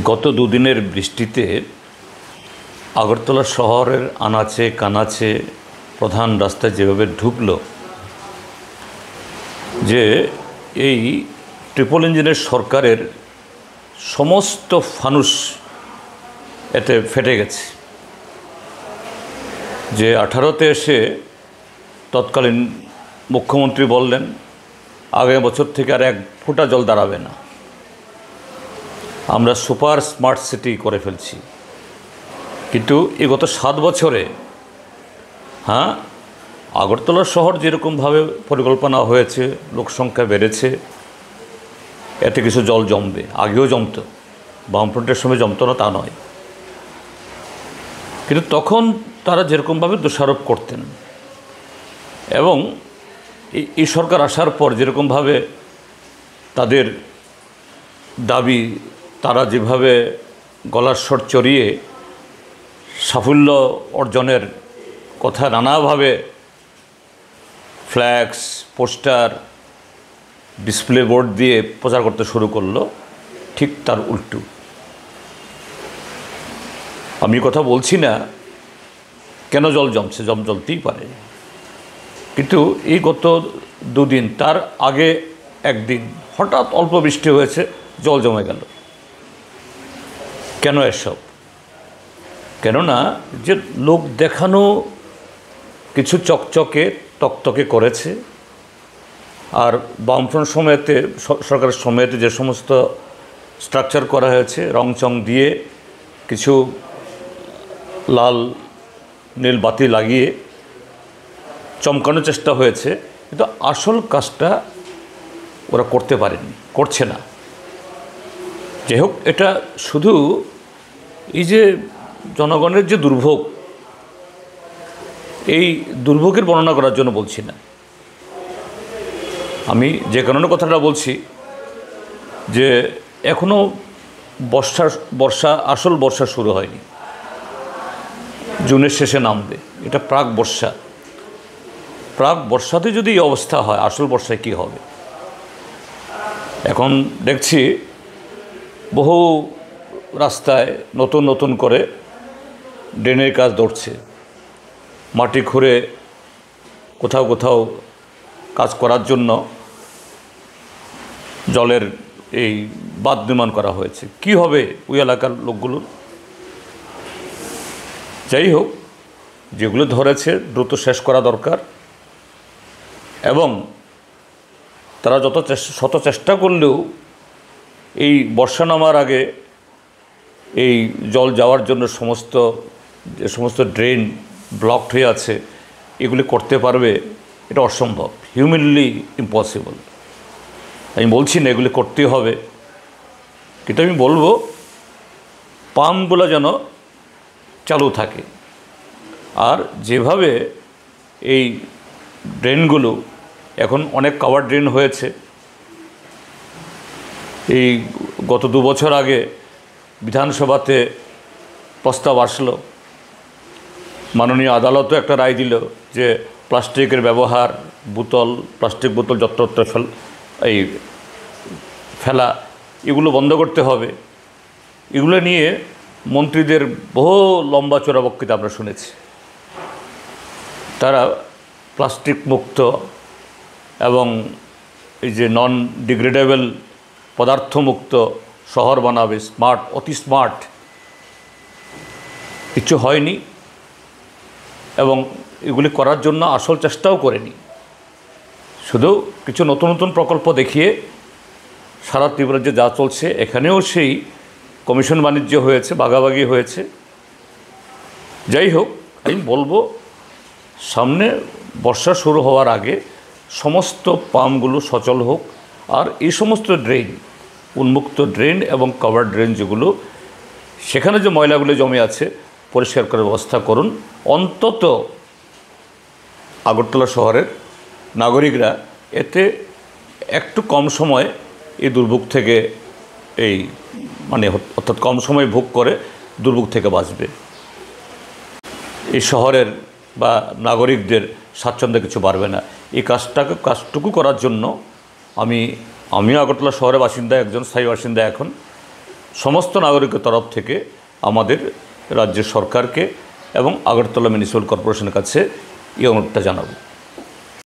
গত দুদিনের বৃষ্টিতে আগরতলা শহরের আনাচে কানাচে প্রধান রাস্তায় যেভাবে ঢুকলো, যে এই ট্রিপল ইঞ্জিনের সরকারের সমস্ত ফানুস এতে ফেটে গেছে। যে 18তে এসে তৎকালীন মুখ্যমন্ত্রী বললেন আগামী বছর থেকে আর এক ফোঁটা জল দাঁড়াবে না, আমরা সুপার স্মার্ট সিটি করে ফেলছি। কিন্তু এই গত 7 বছরে আগরতলা শহর যেরকমভাবে পরিকল্পনা হয়েছে, লোকসংখ্যা বেড়েছে, এতে কিছু জল জমবে। আগেও জমতো, বামফ্রন্টের সময় জমতো না তা নয়, কিন্তু তখন তারা যেরকমভাবে দোষারোপ করতেন এবং এই সরকার আসার পর যেরকমভাবে তাদের দাবি, তারা যেভাবে গলার স্বর চড়িয়ে সাফল্য অর্জনের কথা নানাভাবে ফ্ল্যাক্স, পোস্টার, ডিসপ্লে বোর্ড দিয়ে প্রচার করতে শুরু করলো, ঠিক তার উল্টো। আমি কথা বলছি না কেন জল জমছে, জমতেই পারে, কিন্তু এই গত দুদিন, তার আগে একদিন হঠাৎ অল্প বৃষ্টি হয়েছে, জল জমে গেল। কেন এসব? কেননা যে লোক দেখানো কিছু চকচকে তকতকে করেছে, আর বামফ্রন্ট সময়েতে, সরকারের সময়েতে যে সমস্ত স্ট্রাকচার করা হয়েছে রং চং দিয়ে, কিছু লাল নীল বাতি লাগিয়ে চমকানোর চেষ্টা হয়েছে, কিন্তু আসল কাজটা ওরা করতে পারেনি, করছে না। যাই হোক, এটা শুধু এই যে জনগণের যে দুর্ভোগ, এই দুর্ভোগের বর্ণনা করার জন্য বলছি না। আমি যে কারণে কথাটা বলছি, যে এখনও আসল বর্ষা শুরু হয়নি, জুনের শেষে নামবে। এটা প্রাক বর্ষাতে যদি এই অবস্থা হয়, আসল বর্ষায় কী হবে? এখন দেখছি বহু রাস্তায় নতুন করে ড্রেনের কাজ ধরছে, মাটি খুঁড়ে কোথাও কাজ করার জন্য জলের এই বাঁধ নির্মাণ করা হয়েছে। কি হবে ওই এলাকার লোকগুলোর? যাই হোক, যেগুলো ধরেছে দ্রুত শেষ করা দরকার, এবং তারা শত চেষ্টা করলেও এই বর্ষা নামার আগে এই জল যাওয়ার জন্য যে সমস্ত ড্রেন ব্লকড হয়ে আছে, এগুলি করতে পারবে, এটা অসম্ভব, হিউম্যানলি ইম্পসিবল। আমি বলছি না এগুলি করতেই হবে, কিন্তু আমি বলবো পাম্পগুলো যেন চালু থাকে। আর যেভাবে এই ড্রেনগুলো এখন অনেক কভার ড্রেন হয়েছে, এই গত 2 বছর আগে বিধানসভাতে প্রস্তাব আসলো, মাননীয় আদালতও একটা রায় দিল যে প্লাস্টিকের ব্যবহার, প্লাস্টিক বোতল যত্রতত্র ফেলা, এগুলো বন্ধ করতে হবে। এগুলো নিয়ে মন্ত্রীদের বহু লম্বা চড়া বক্তৃতা আমরা শুনেছি। তারা প্লাস্টিক মুক্ত এবং এই যে নন ডিগ্রেডেবল পদার্থমুক্ত শহর বানাবে, অতি স্মার্ট। কিছু হয়নি, এবং এগুলি করার জন্য আসল চেষ্টাও করেনি। শুধু কিছু নতুন প্রকল্প দেখিয়ে সারা ত্রিপুরার যে যা চলছে, এখানেও সেই কমিশন বাণিজ্য হয়েছে, ভাগাভাগি হয়েছে। যাই হোক, আমি বলবো সামনে বর্ষা শুরু হওয়ার আগে সমস্ত পাম্পগুলো সচল হোক, আর এই সমস্ত ড্রেন, উন্মুক্ত ড্রেন এবং কভার ড্রেন যেগুলো, সেখানে যে ময়লাগুলো জমে আছে পরিষ্কার করার ব্যবস্থা করুন। অন্তত আগরতলা শহরের নাগরিকরা এতে একটু কম সময় এই দুর্ভোগ থেকে অর্থাৎ কম সময় ভোগ করে দুর্ভোগ থেকে বাঁচবে। এই শহরের বা নাগরিকদের স্বাচ্ছন্দ্যে কিছু বাড়বে না। এই কাজটুকু করার জন্য আমিও আগরতলা শহরের বাসিন্দা, একজন স্থায়ী বাসিন্দা এখন, সমস্ত নাগরিকের তরফ থেকে আমাদের রাজ্য সরকারকে এবং আগরতলা মিউনিসিপ্যাল কর্পোরেশনের কাছে এই অনুরোধটা জানাবো।